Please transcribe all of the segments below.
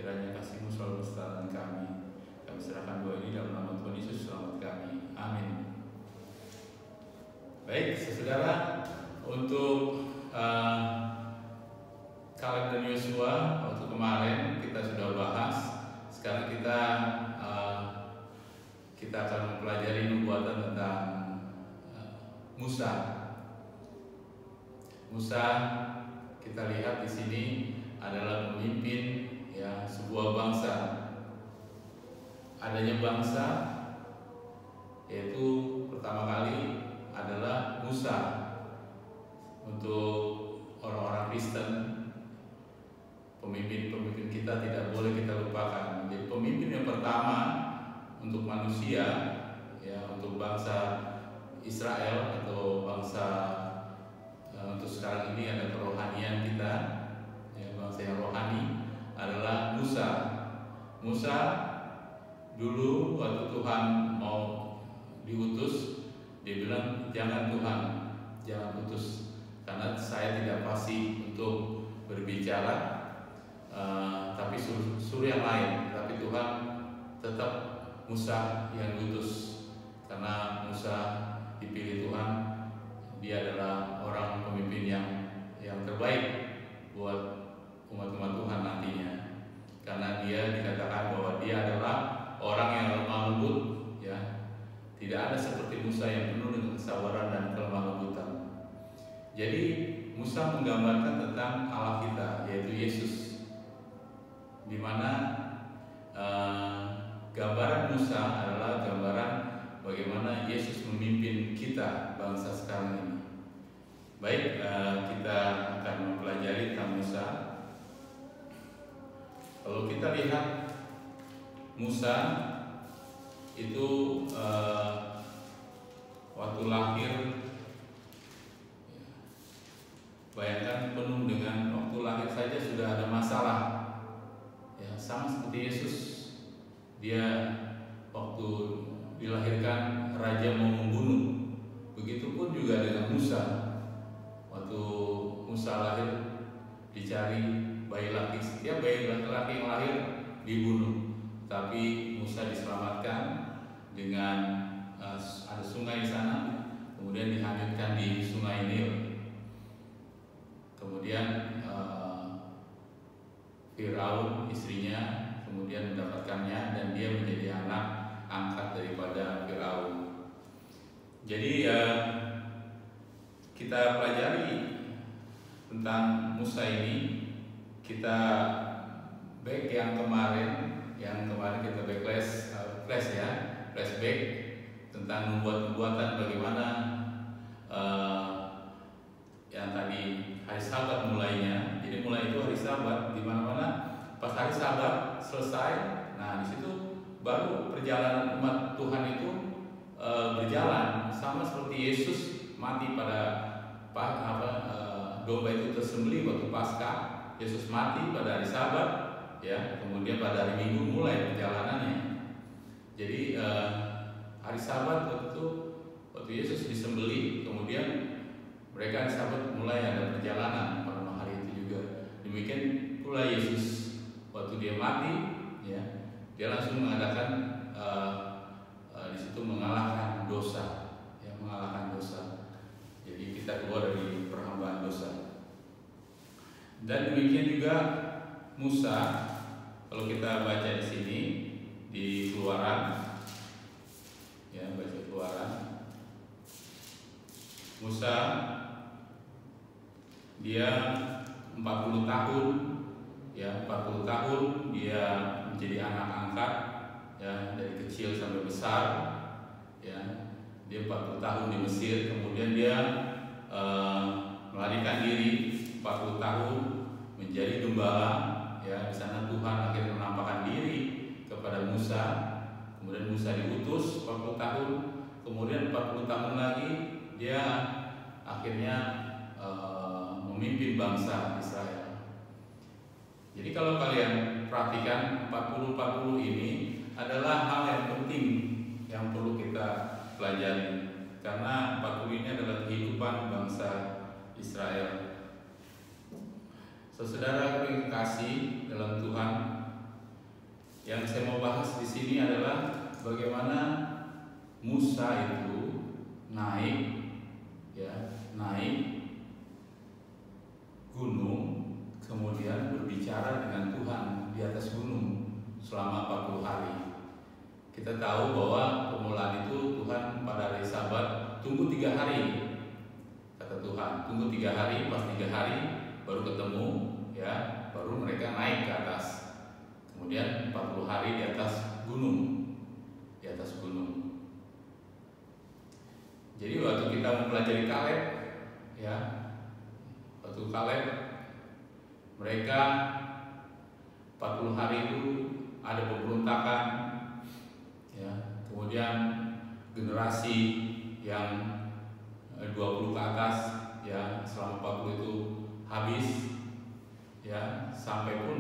kiranya kasih-Mu selalu sertai kami. Kami serahkan doa ini dalam nama Tuhan Yesus selamat kami. Amin. Baik, saudara, untuk Kaleb dan Yosua waktu kemarin kita sudah bahas. Sekarang kita akan mempelajari nubuatan tentang Musa. Musa kita lihat di sini adalah pemimpin ya sebuah bangsa. Adanya bangsa yaitu pertama kali adalah Musa. Untuk orang-orang Kristen, pemimpin kita tidak boleh kita lupakan. Jadi pemimpin yang pertama untuk manusia ya, untuk bangsa Israel atau bangsa untuk sekarang ini ada kerohanian kita ya, bangsa yang rohani adalah Musa. Musa dulu waktu Tuhan mau diutus, dia bilang jangan Tuhan, jangan utus karena saya tidak fasih untuk berbicara, tapi suruh yang lain. Tapi Tuhan tetap Musa yang diutus karena Musa dipilih Tuhan. Dia adalah orang pemimpin yang terbaik buat umat-umat Tuhan nantinya, karena dia dikatakan bahwa dia adalah orang yang lemah lembut ya. Tidak ada seperti Musa yang penuh dengan kesabaran dan kelemah lembutan. Jadi Musa menggambarkan tentang Allah kita, yaitu Yesus, di mana gambaran Musa adalah gambaran bagaimana Yesus memimpin kita bangsa sekarang ini. Baik, kita akan mempelajari tentang Musa. Kalau kita lihat Musa itu waktu lahir, bayangkan penuh dengan waktu lahir saja sudah ada masalah. Ya, sama seperti Yesus, dia waktu dilahirkan raja mau membunuh. Begitupun juga dengan Musa. Waktu Musa lahir dicari bayi laki, setiap bayi laki yang lahir dibunuh. Tapi Musa diselamatkan dengan ada sungai di sana, kemudian dihanyutkan di sungai Nil. Kemudian Firaun istrinya kemudian mendapatkannya dan dia menjadi anak angkat daripada Firaun. Jadi kita pelajari tentang Musa ini. Kita back yang kemarin kita flashback tentang nubuatan bagaimana yang tadi hari Sabat mulainya. Jadi mulai itu hari Sabat, di mana-mana pas hari Sabat selesai. Nah, di situ baru perjalanan umat Tuhan itu berjalan, sama seperti Yesus mati pada domba itu tersembelih waktu Paskah. Yesus mati pada hari Sabat ya, kemudian pada hari Minggu mulai perjalanannya. Jadi hari Sabat waktu Yesus disembelih, kemudian mereka hari Sabat mulai ada perjalanan pada hari itu juga. Demikian pula Yesus waktu dia mati ya, dia langsung mengadakan di situ mengalahkan dosa ya, mengalahkan dosa. Jadi kita keluar dari perhambaan dosa. Dan demikian juga Musa, kalau kita baca di sini di Keluaran ya, baca Keluaran, Musa dia 40 tahun ya, 40 tahun dia menjadi anak angkat ya, dari kecil sampai besar ya. Dia 40 tahun di Mesir, kemudian dia melarikan diri 40 tahun menjadi gembala ya. Di sana Tuhan akhirnya menampakkan diri kepada Musa. Kemudian Musa diutus 40 tahun, kemudian 40 tahun lagi dia akhirnya memimpin bangsa Israel. Jadi kalau kalian perhatikan 40-40 ini adalah hal yang penting yang perlu kita pelajari, karena 40 ini adalah kehidupan bangsa Israel. Saudara yang kasih dalam Tuhan, Yang saya mau bahas di sini adalah bagaimana Musa itu naik gunung, kemudian berbicara dengan Tuhan di atas gunung selama 40 hari. Kita tahu bahwa permulaan itu Tuhan pada hari Sabat tunggu 3 hari, kata Tuhan, tunggu 3 hari, pas 3 hari baru ketemu, ya, baru mereka naik ke atas. Kemudian 40 hari di atas gunung, Jadi waktu kita mempelajari Kaleb, ya, waktu Kaleb mereka 40 hari itu ada pemberontakan, ya, kemudian generasi yang 20 ke atas, ya, selama 40 itu habis, ya, sampai pun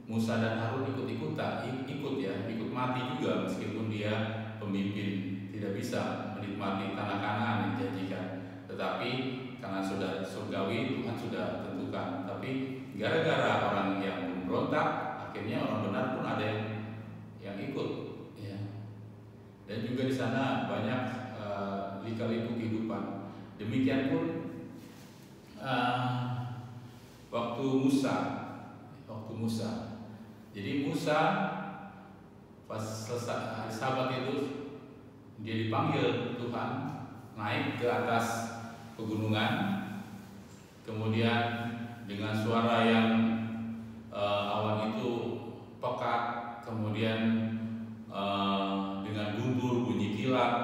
Musa dan Harun ikut mati juga, meskipun dia pemimpin, tidak bisa menikmati tanah Kanaan yang dijanjikan. Tetapi karena sudah surgawi, Tuhan sudah tentukan. Tapi gara-gara orang yang memberontak, akhirnya orang benar pun ada yang ikut, ya. Dan juga di sana banyak lika-liku kehidupan. Demikian pun waktu Musa. Jadi Musa pas selesai hari Sabat itu dia dipanggil Tuhan naik ke atas pegunungan, kemudian dengan suara yang awan itu pekat, kemudian dengan guntur, bunyi kilat,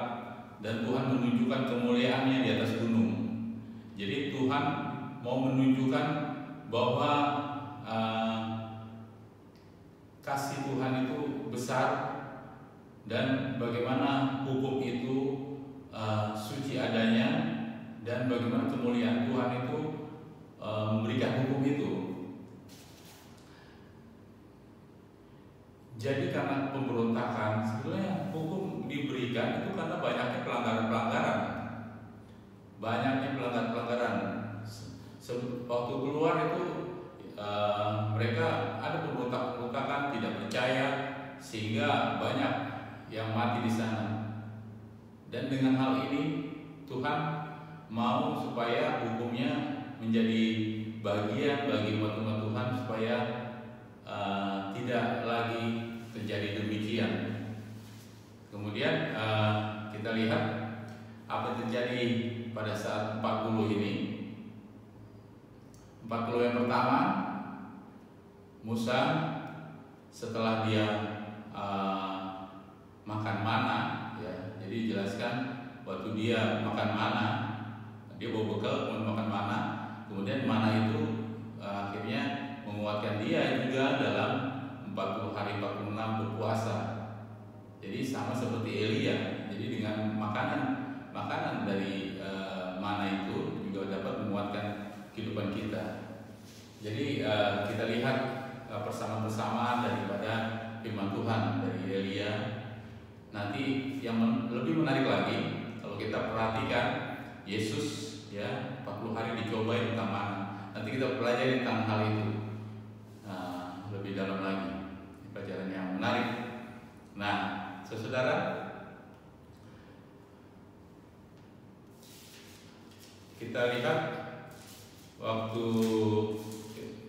dan Tuhan menunjukkan kemuliaannya di atas gunung. Jadi Tuhan mau menunjukkan bahwa kasih Tuhan itu besar, dan bagaimana hukum itu suci adanya, dan bagaimana kemuliaan Tuhan itu memberikan hukum itu. Jadi karena pemberontakan, sebetulnya hukum diberikan itu karena banyaknya pelanggaran-pelanggaran. Waktu keluar itu mereka ada pemberontakan, tidak percaya, sehingga banyak yang mati di sana. Dan dengan hal ini Tuhan mau supaya hukumnya menjadi bagian bagi umat-umat Tuhan, supaya tidak lagi terjadi demikian. Kemudian kita lihat apa yang terjadi pada saat 40 ini. 40 yang pertama, Musa setelah dia makan mana, ya, jadi dijelaskan waktu dia makan mana, dia bawa bekal untuk makan mana, kemudian mana itu akhirnya menguatkan dia juga dalam 40 hari 40 malam berpuasa. Jadi sama seperti Elia, jadi dengan makanan dari mana itu juga dapat menguatkan kehidupan kita. Jadi kita lihat persamaan-persamaan daripada firman Tuhan dari Elia. Nanti yang lebih menarik lagi, kalau kita perhatikan Yesus, ya, 40 hari dicobai tentang mana. Nanti kita pelajari tentang hal itu lebih dalam lagi, pelajaran yang menarik. Nah, saudara, kita lihat waktu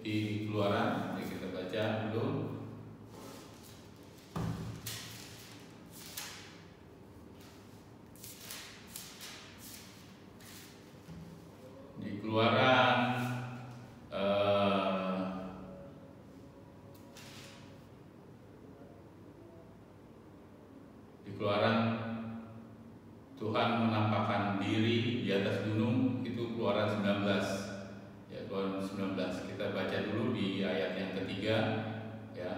di Keluaran, mari kita baca dulu. Di Keluaran Tuhan menampakkan diri di atas gunung, itu Keluaran 19. Ya, Keluaran 19. Kita baca dulu di ayat yang ketiga, ya.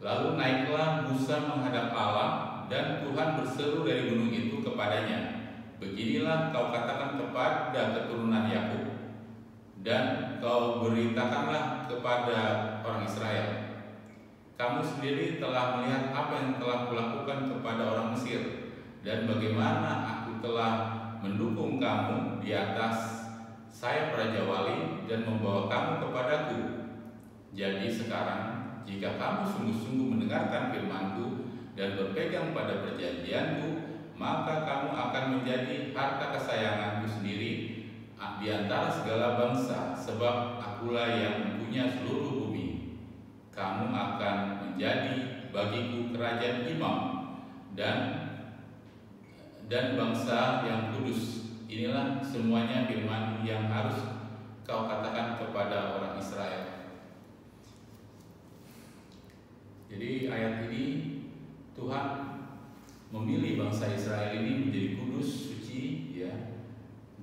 Lalu naiklah Musa menghadap Allah, dan Tuhan berseru dari gunung itu kepadanya, beginilah kau katakan kepada keturunan Yakub, dan kau beritakanlah kepada orang Israel, kamu sendiri telah melihat apa yang telah kulakukan kepada orang Mesir, dan bagaimana aku telah mendukung kamu di atas sayap Raja Wali dan membawa kamu kepadaku. Jadi sekarang jika kamu sungguh-sungguh mendengarkan firman-Ku dan berpegang pada perjanjian-Ku, maka kamu akan menjadi harta kesayangan-Ku sendiri di antara segala bangsa, sebab Akulah yang mempunyai seluruh bumi. Kamu akan menjadi bagiku kerajaan imam dan bangsa yang kudus. Inilah semuanya firman yang harus kau katakan kepada orang Israel. Jadi ayat ini Tuhan memilih bangsa Israel ini menjadi kudus, suci, ya.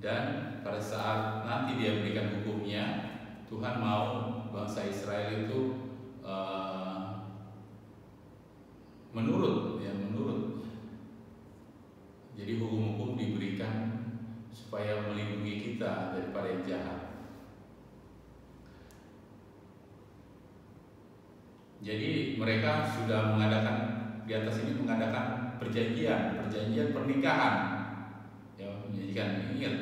Dan pada saat nanti Dia berikan hukumnya, Tuhan mau bangsa Israel itu menurut. Jadi hukum-hukum diberikan supaya melindungi kita daripada yang jahat. Jadi mereka sudah mengadakan, di atas ini mengadakan perjanjian pernikahan. Ya, menjanjikan, ingat,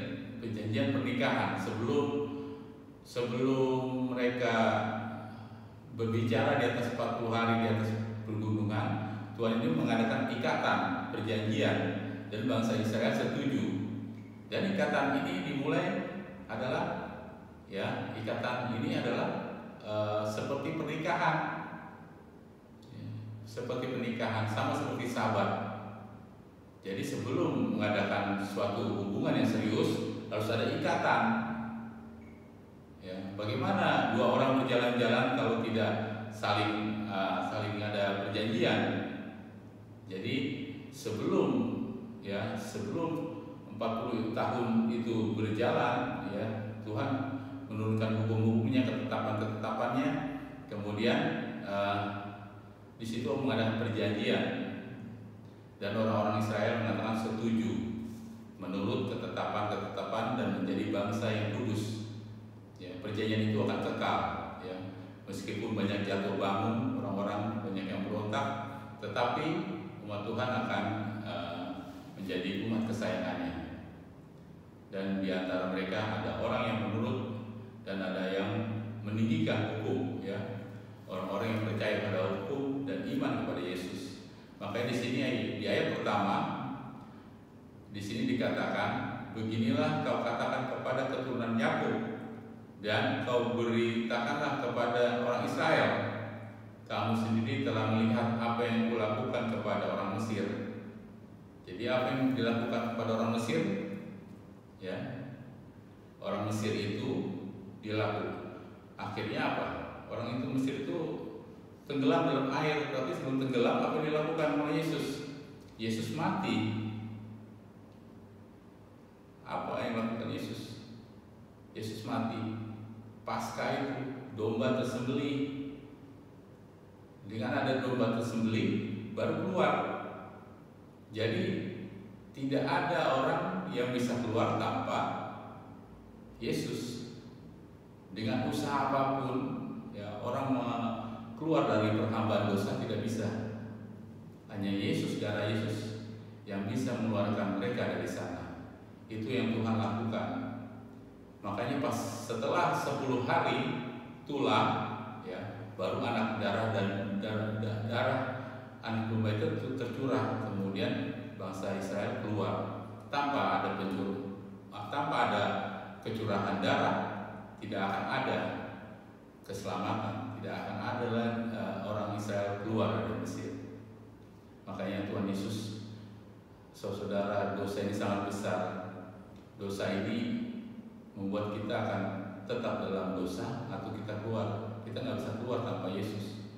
perjanjian pernikahan sebelum mereka berbicara di atas 40 hari di atas pergunungan. Tuhan ini mengadakan ikatan perjanjian dan bangsa Israel setuju. Dan ikatan ini dimulai adalah, ya, ikatan ini adalah seperti pernikahan. Seperti pernikahan, sama seperti sahabat. Jadi sebelum mengadakan suatu hubungan yang serius harus ada ikatan. Ya, bagaimana dua orang berjalan-jalan kalau tidak saling ada perjanjian? Jadi sebelum 40 tahun itu berjalan, ya, Tuhan menurunkan hukum-hukumnya, ketetapan-ketetapannya, kemudian di situ mengadakan perjanjian dan orang-orang Israel mengatakan setuju menurut ketetapan-ketetapan dan menjadi bangsa yang kudus. Ya, perjanjian itu akan kekal, ya. Meskipun banyak jatuh bangun, orang-orang banyak yang berontak, tetapi umat Tuhan akan menjadi umat kesayangannya. Dan di antara mereka ada orang yang menurut dan ada yang meninggikan hukum, ya. Orang-orang yang percaya pada hukum dan iman kepada Yesus. Makanya di sini di ayat pertama di sini dikatakan, beginilah kau katakan kepada keturunan Yakub dan kau beritakanlah kepada orang Israel, kamu sendiri telah melihat apa yang kulakukan kepada orang Mesir. Jadi apa yang dilakukan kepada orang Mesir? Ya, orang Mesir itu dilakukan. Akhirnya apa? Orang itu Mesir itu tenggelam dalam air, tapi sebelum tenggelam apa yang dilakukan oleh Yesus? Yesus mati. Apa yang dilakukan Yesus? Yesus mati. Paskah itu domba tersembelih. Dengan ada domba tersembelih baru keluar. Jadi tidak ada orang yang bisa keluar tanpa Yesus. Dengan usaha apapun, ya, orang keluar dari perhambaan dosa tidak bisa. Hanya Yesus, darah Yesus yang bisa mengeluarkan mereka dari sana. Itu yang Tuhan lakukan. Makanya pas setelah 10 hari itulah, ya, baru anak darah dan darah anak domba itu tercurah. Kemudian bangsa Israel keluar tanpa ada kecurahan darah, tidak akan ada keselamatan, tidak akan ada orang Israel keluar dari Mesir. Makanya Tuhan Yesus, saudara, dosa ini sangat besar. Dosa ini membuat kita akan tetap dalam dosa atau kita keluar. Kita nggak bisa keluar tanpa Yesus.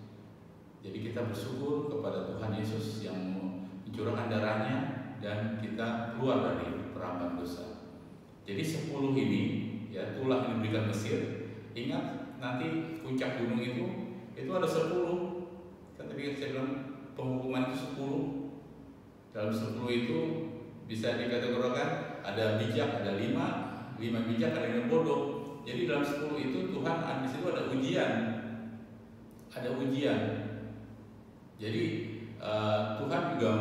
Jadi kita bersyukur kepada Tuhan Yesus yang mencurahkan darahnya dan kita keluar dari perhambaan dosa. Jadi 10 ini, ya, tulah yang diberikan Mesir. Ingat nanti puncak gunung itu ada 10. Kan tadi saya bilang penghukuman itu 10. Dalam 10 itu bisa dikategorikan ada bijak, ada 5 bijak, ada yang bodoh. Jadi dalam 10 itu Tuhan di situ ada ujian. Ada ujian. Jadi Tuhan juga,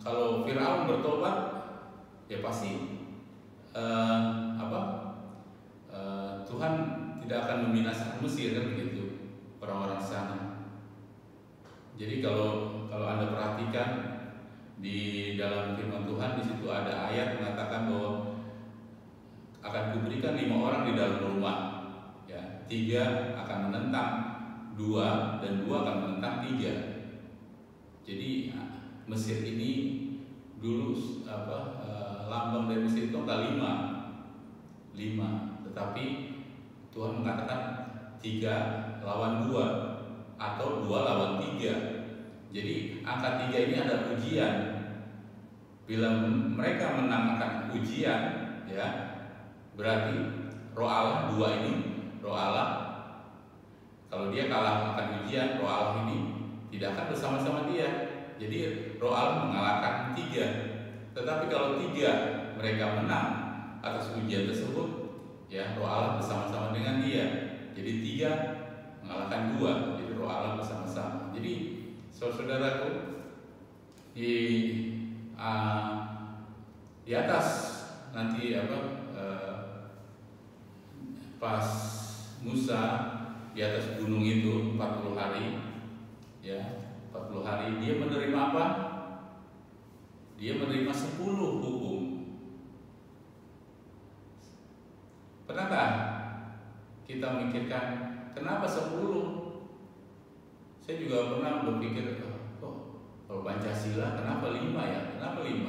kalau Firaun bertobat, ya pasti Tuhan tidak akan membinasakan Mesir, kan begitu, orang-orang sana. Jadi kalau Anda perhatikan di dalam firman Tuhan, di situ ada ayat mengatakan bahwa akan kuberikan 5 orang di dalam rumah, ya, 3 akan menentang 2 dan 2 akan menentang 3. Jadi Mesir ini dulu lambang dari Mesir itu angka 5, tetapi Tuhan mengatakan 3 lawan 2 atau 2 lawan 3. Jadi angka 3 ini ada ujian. Bila mereka menang akan ujian, ya, berarti Roh Allah 2 ini, Roh Allah, kalau dia kalah akan ujian, Roh Allah ini tidak akan bersama-sama dia. Jadi Roh Allah mengalahkan 3. Tetapi kalau 3 mereka menang atas ujian tersebut, ya, Roh Allah bersama-sama dengan dia. Jadi 3 mengalahkan 2, jadi Roh Allah bersama-sama. Jadi saudaraku, di atas nanti pas Musa di atas gunung itu 40 hari, ya, 40 hari dia menerima apa? Dia menerima 10 hukum. Pernahkah kita memikirkan kenapa 10? Saya juga pernah berpikir, kalau Pancasila kenapa 5 ya? Kenapa 5?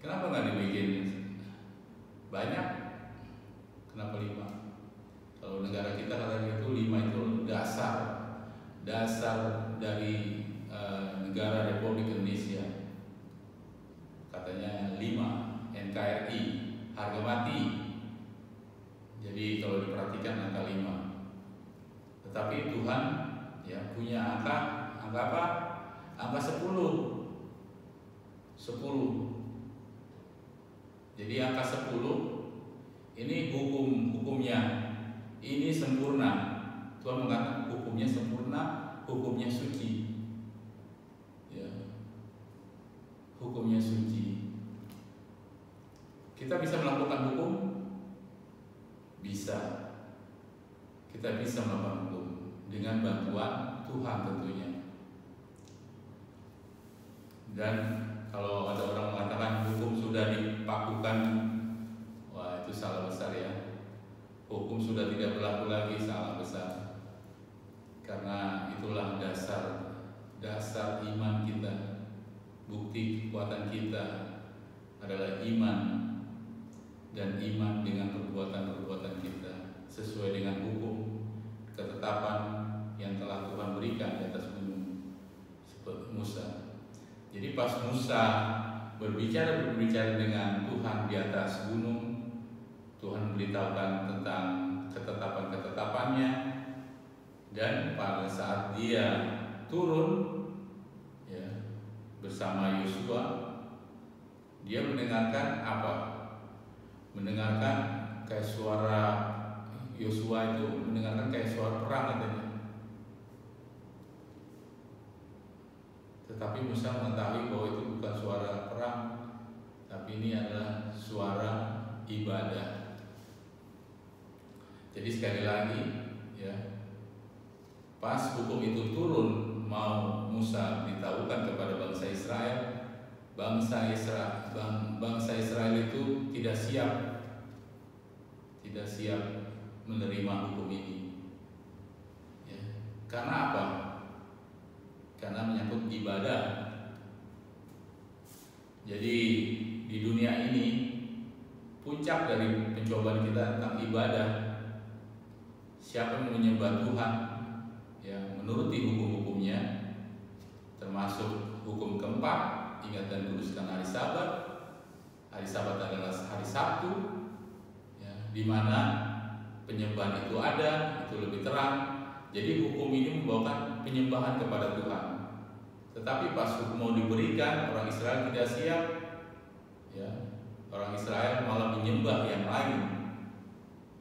Kenapa nggak dibikin banyak? Kenapa 5? Kalau negara kita katanya itu 5 itu dasar dari negara Republik Indonesia. Katanya 5 NKRI, harga mati. Jadi kalau diperhatikan angka 5. Tetapi Tuhan, ya, punya angka apa? Angka 10. Jadi angka 10 ini hukumnya ini sempurna. Tuhan mengatakan hukumnya sempurna, hukumnya suci. Ya. Hukumnya suci. Kita bisa melakukan hukum? Bisa. Kita bisa melakukan hukum dengan bantuan Tuhan tentunya. Dan kalau ada orang mengatakan hukum sudah dipakukan, wah, itu salah besar ya. Hukum sudah tidak berlaku lagi, salah besar. Karena itulah dasar iman kita. Bukti kekuatan kita adalah iman, dan iman dengan perbuatan-perbuatan kita sesuai dengan hukum ketetapan yang telah Tuhan berikan di atas gunung Musa. Jadi pas Musa berbicara dengan Tuhan di atas gunung, Tuhan memberitahukan tentang ketetapan-ketetapannya, dan pada saat dia turun, ya, bersama Yosua, dia mendengarkan apa? Mendengarkan kayak suara Yosua itu mendengarkan kayak suara perang katanya. Tetapi Musa mengetahui bahwa itu bukan suara perang, tapi ini adalah suara ibadah. Jadi sekali lagi, ya, pas hukum itu turun mau Musa beritahukan kepada bangsa Israel, bangsa Israel itu tidak siap menerima hukum ini. Ya. Karena apa? Karena menyangkut ibadah. Jadi di dunia ini puncak dari pencobaan kita tentang ibadah. Siapa yang menyembah Tuhan, yang menuruti hukum-hukumnya, termasuk hukum keempat, ingat dan kuduskan hari Sabat. Hari Sabat adalah hari Sabtu, ya, di mana penyembahan itu ada, itu lebih terang. Jadi hukum ini membawakan penyembahan kepada Tuhan. Tetapi pas hukum mau diberikan, orang Israel tidak siap. Ya, orang Israel malah menyembah yang lain,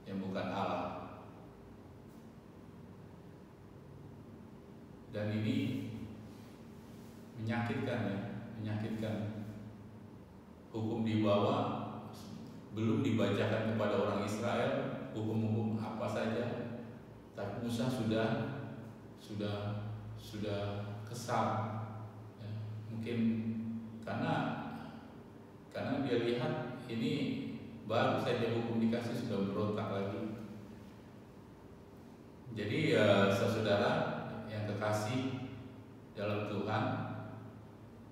yang bukan Allah. Dan ini menyakitkan, ya, menyakitkan. Hukum dibawa, belum dibacakan kepada orang Israel hukum-hukum apa saja, tapi Musa sudah sudah kesal, ya. Mungkin karena dia lihat ini baru saja hukum dikasih sudah berontak lagi. Jadi saudara yang kekasih dalam Tuhan,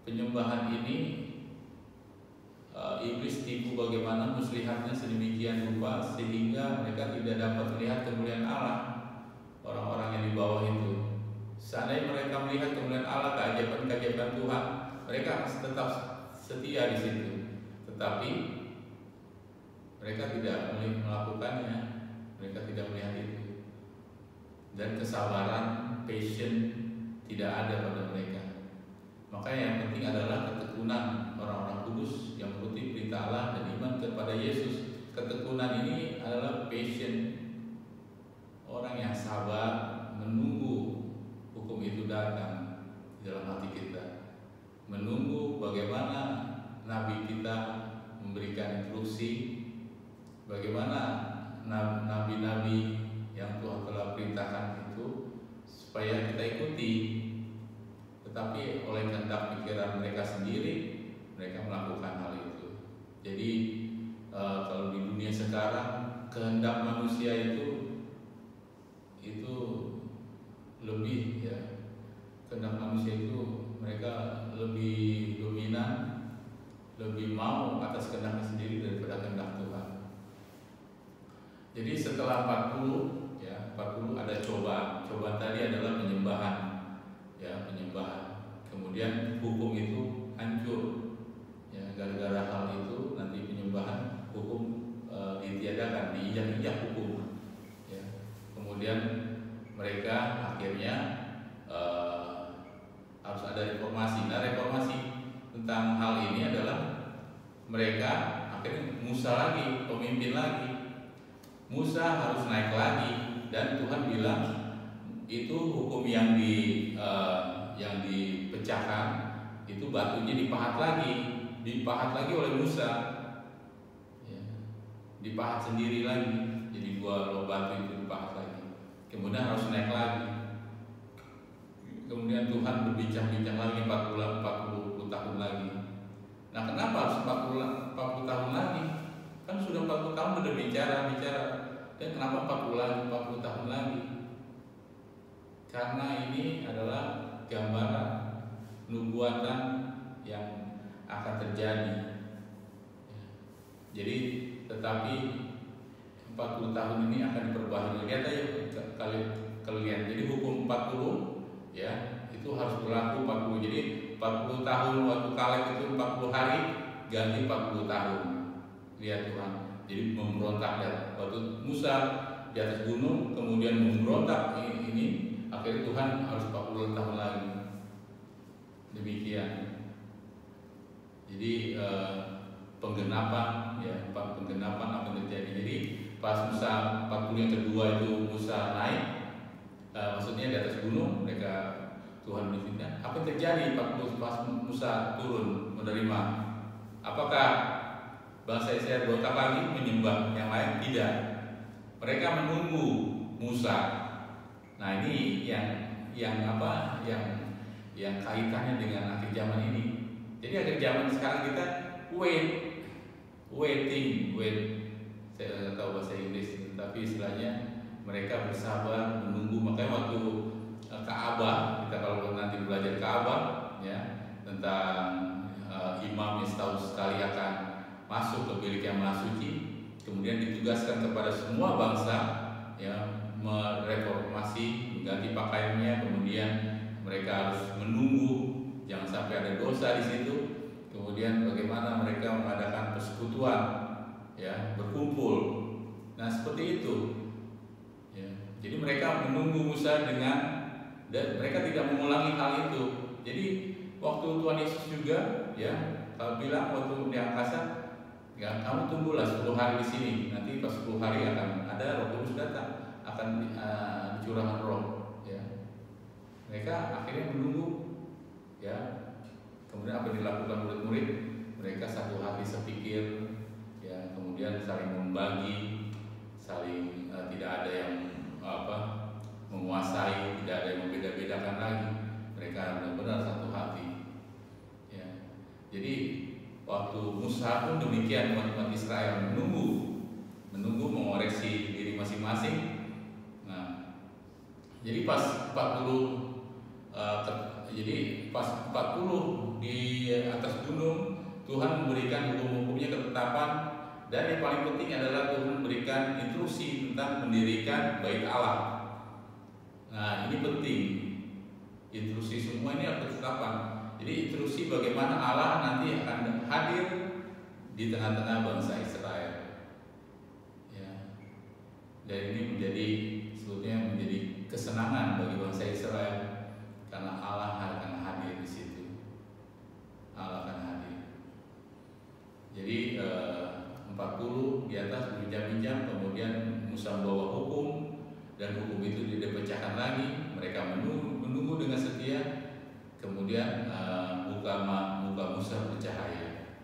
penyembahan ini iblis tipu bagaimana muslihatnya sedemikian rupa sehingga mereka tidak dapat melihat kemuliaan Allah, orang-orang yang di bawah itu. Seandainya mereka melihat kemuliaan Allah, keajaiban-keajaiban Tuhan, mereka tetap setia di situ. Tetapi mereka tidak melakukannya, mereka tidak melihat itu, dan kesabaran, passion tidak ada pada mereka. Maka yang penting adalah ketekunan orang-orang kudus yang menuruti perintah Allah dan iman kepada Yesus. Ketekunan ini adalah passion, orang yang sabar menunggu hukum itu datang di dalam hati kita, menunggu bagaimana Nabi kita memberikan instruksi, bagaimana nabi-nabi yang Tuhan telah perintahkan itu supaya kita ikuti. Tetapi oleh kehendak pikiran mereka sendiri, mereka melakukan hal itu. Jadi kalau di dunia sekarang kehendak manusia itu lebih, ya, kehendak manusia itu mereka lebih dominan, lebih mau atas kehendaknya sendiri daripada kehendak Tuhan. Jadi setelah 40 ada cobaan tadi adalah penyembahan, ya, penyembahan. Kemudian hukum itu hancur, ya, gara-gara hal itu nanti penyembahan hukum ditiadakan, diinjak-injak hukum, ya. Kemudian mereka akhirnya harus ada reformasi. Nah, reformasi tentang hal ini adalah mereka akhirnya Musa lagi, pemimpin lagi. Musa harus naik lagi, dan Tuhan bilang itu hukum yang dipecahkan itu batunya dipahat lagi oleh Musa, ya, dipahat sendiri lagi, jadi 2 batu itu dipahat lagi, kemudian harus naik lagi. Kemudian Tuhan berbincang-bincang lagi 40 tahun lagi. Nah, kenapa harus 40 tahun lagi? Kan sudah 40 tahun sudah bicara, dan kenapa 40 tahun lagi? Karena ini adalah gambaran nubuatan yang akan terjadi. Jadi, tetapi 40 tahun ini akan diperbaharui. Lihat aja kalian. Jadi hukum 40, ya, itu harus berlaku 40. Jadi 40 tahun waktu Kaleb itu 40 hari ganti 40 tahun. Lihat Tuhan. Jadi memberontak, dan waktu Musa di atas gunung kemudian memberontak ini akhirnya Tuhan harus 40 tahun lagi. Demikian. Jadi penggenapan akan terjadi. Jadi pas Musa 40 yang kedua itu Musa naik, maksudnya di atas gunung, mereka Tuhan berizinkan. Apa yang terjadi 40 pas Musa turun menerima? Apakah bangsa Israel berontak lagi menyembah yang lain? Tidak. Mereka menunggu Musa. Nah, ini yang kaitannya dengan akhir zaman ini. Jadi akhir zaman sekarang kita waiting. Saya tidak tahu bahasa Inggris, tapi istilahnya mereka bersabar menunggu. Makanya waktu Ka'bah, kita kalau nanti belajar Ka'bah, ya, tentang imam yang setahun sekali akan masuk ke bilik yang maha suci, kemudian ditugaskan kepada semua bangsa, ya, mereformasi, mengganti pakaiannya, kemudian mereka harus menunggu jangan sampai ada dosa di situ. Kemudian bagaimana mereka mengadakan persekutuan, ya, berkumpul. Nah, seperti itu, ya. Jadi mereka menunggu Musa dan mereka tidak mengulangi hal itu. Jadi waktu Tuhan Yesus juga, ya, kalau bilang waktu di angkasa, ya, kamu tunggulah 10 hari di sini. Nanti pas 10 hari akan ada Roh Kudus datang, akan dicurahkan Roh, ya. Mereka akhirnya menunggu, ya. Kemudian apa yang dilakukan murid-murid? Mereka satu hati sepikir, ya. Kemudian saling membagi, saling tidak ada yang menguasai, tidak ada yang membeda-bedakan lagi. waktu Musa pun demikian, umat Israel menunggu mengoreksi diri masing-masing. Nah, jadi pas 40 di atas gunung Tuhan memberikan hukum-hukumnya, ketetapan, dan yang paling penting adalah Tuhan memberikan instruksi tentang mendirikan bait Allah. Nah, ini penting. Instruksi semua ini ada ketetapan. Jadi instruksi bagaimana Allah nanti akan hadir di tengah-tengah bangsa Israel. Ya. Dan ini sebetulnya menjadi kesenangan bagi bangsa Israel karena Allah akan hadir di situ. Allah akan hadir. Jadi 40 di atas berbincang-bincang, kemudian Musa membawa hukum, dan hukum itu tidak dipecahkan lagi. Mereka menunggu dengan setia. Kemudian muka Musa bercahaya.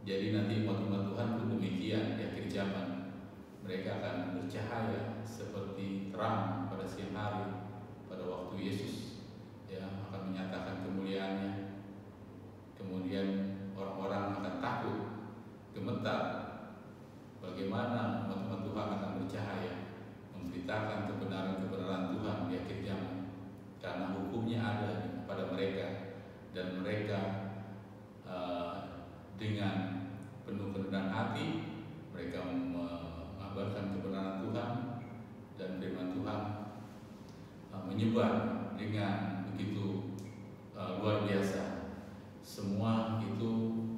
Jadi nanti umat-umat Tuhan pun demikian di akhir zaman. Mereka akan bercahaya seperti terang pada siang hari, pada waktu Yesus akan menyatakan kemuliaannya. Kemudian orang-orang akan takut, gemetar. Bagaimana umat-umat Tuhan akan bercahaya, memberitakan kebenaran-kebenaran Tuhan di akhir zaman, karena hukumnya ada pada mereka, dan mereka dengan penuh kerendahan hati mereka mengabarkan kebenaran Tuhan, dan firman Tuhan menyebar dengan begitu luar biasa. Semua itu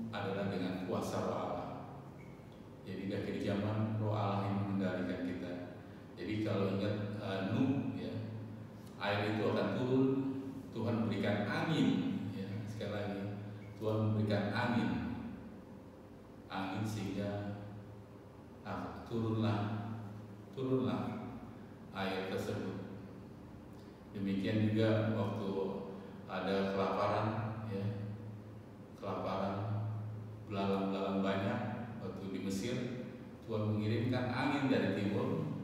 adalah dengan kuasa Roh Allah. Jadi di akhir zaman Roh Allah yang mengendalikan kita. Jadi kalau ingat Nuh, air itu akan turun. Tuhan memberikan angin, sekali lagi Tuhan memberikan angin sehingga turunlah air tersebut. Demikian juga waktu ada kelaparan, belalang-belalang banyak waktu di Mesir, Tuhan mengirimkan angin dari timur,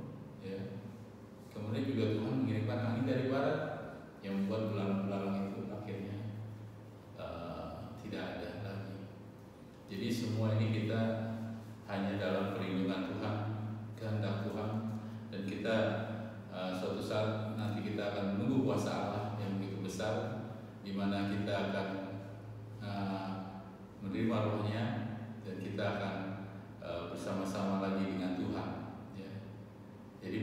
kemudian juga Tuhan mengirimkan angin dari barat yang membuat belalang-belalang itu akhirnya tidak ada lagi. Jadi semua ini kita hanya dalam perlindungan Tuhan, kehendak Tuhan, dan kita suatu saat nanti kita akan menunggu kuasa Allah yang begitu besar, di mana kita akan menerima Rohnya, dan kita akan bersama-sama lagi dengan Tuhan. Jadi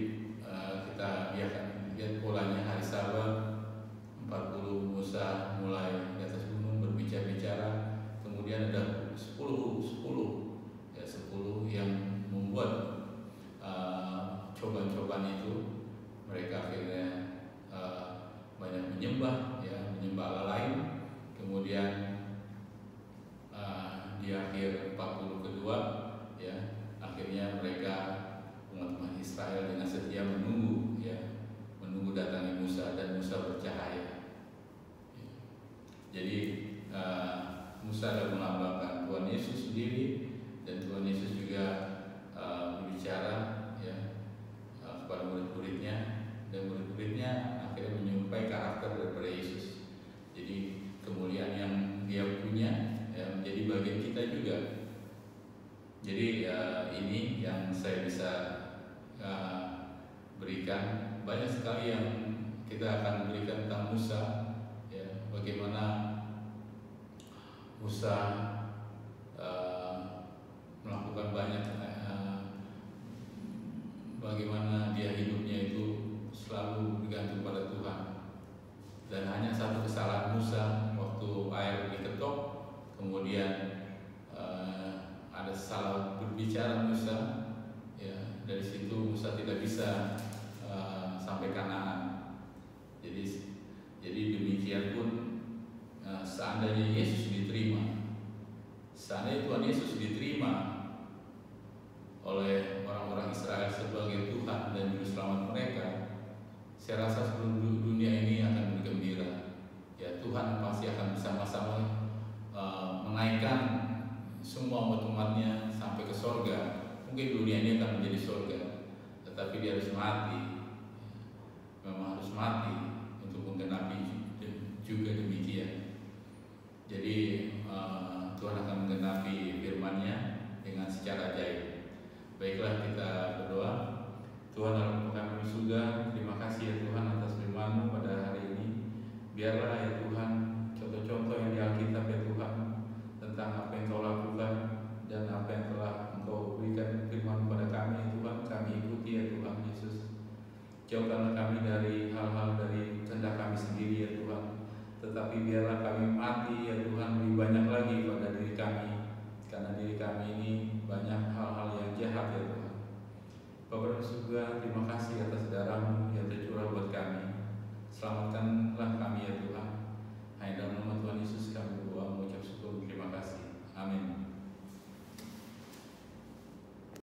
kita lihat polanya hari Sabat 40 Musa mulai di atas gunung berbicara-bicara, kemudian ada 10 yang membuat cobaan-cobaan itu. Mereka akhirnya banyak menyembah Allah lain. Kemudian di akhir 40 kedua, akhirnya mereka umat Israel dengan setia menunggu datangnya Musa, dan Musa bercahaya. Jadi Musa adalah melambangkan Tuhan Yesus sendiri, dan Tuhan Yesus juga berbicara kepada murid-muridnya, dan murid-muridnya akhirnya menyukai karakter daripada Yesus. Jadi kemuliaan yang Dia punya menjadi bagian kita juga. Jadi ini yang saya bisa berikan. Banyak sekali yang kita akan berikan tentang Musa, bagaimana Musa melakukan banyak, bagaimana dia hidupnya itu selalu bergantung pada Tuhan. Dan hanya satu kesalahan Musa waktu air diketok, kemudian ada salah berbicara Musa, dari situ Musa tidak bisa sampai Kanaan. Jadi demikian pun seandainya Yesus diterima, seandainya Tuhan Yesus diterima oleh orang-orang Israel sebagai Tuhan dan Juru Selamat mereka, saya rasa seluruh dunia ini akan bergembira. Tuhan pasti akan bersama-sama menaikkan semua umat-umatnya sampai ke sorga. Mungkin dunia ini akan menjadi sorga, tetapi dia harus mati. Memang harus mati untuk menggenapi juga demikian. Jadi Tuhan akan menggenapi Biarlah ya Tuhan, contoh-contoh yang di Alkitab ya Tuhan, tentang apa yang Kau lakukan dan apa yang telah Engkau berikan firman kepada kami ya Tuhan, kami ikuti ya Tuhan Yesus. Jauhkanlah kami dari hal-hal dari kehendak kami sendiri ya Tuhan, tetapi biarlah kami mati ya Tuhan lebih banyak lagi pada diri kami, karena diri kami ini banyak hal-hal yang jahat ya Tuhan. Bapa di surga, terima kasih atas darah-Mu yang tercurah buat kami. Selamatkanlah kami ya Tuhan. Hanya dalam nama Tuhan Yesus kami berdoa mengucap syukur, terima kasih. Amin.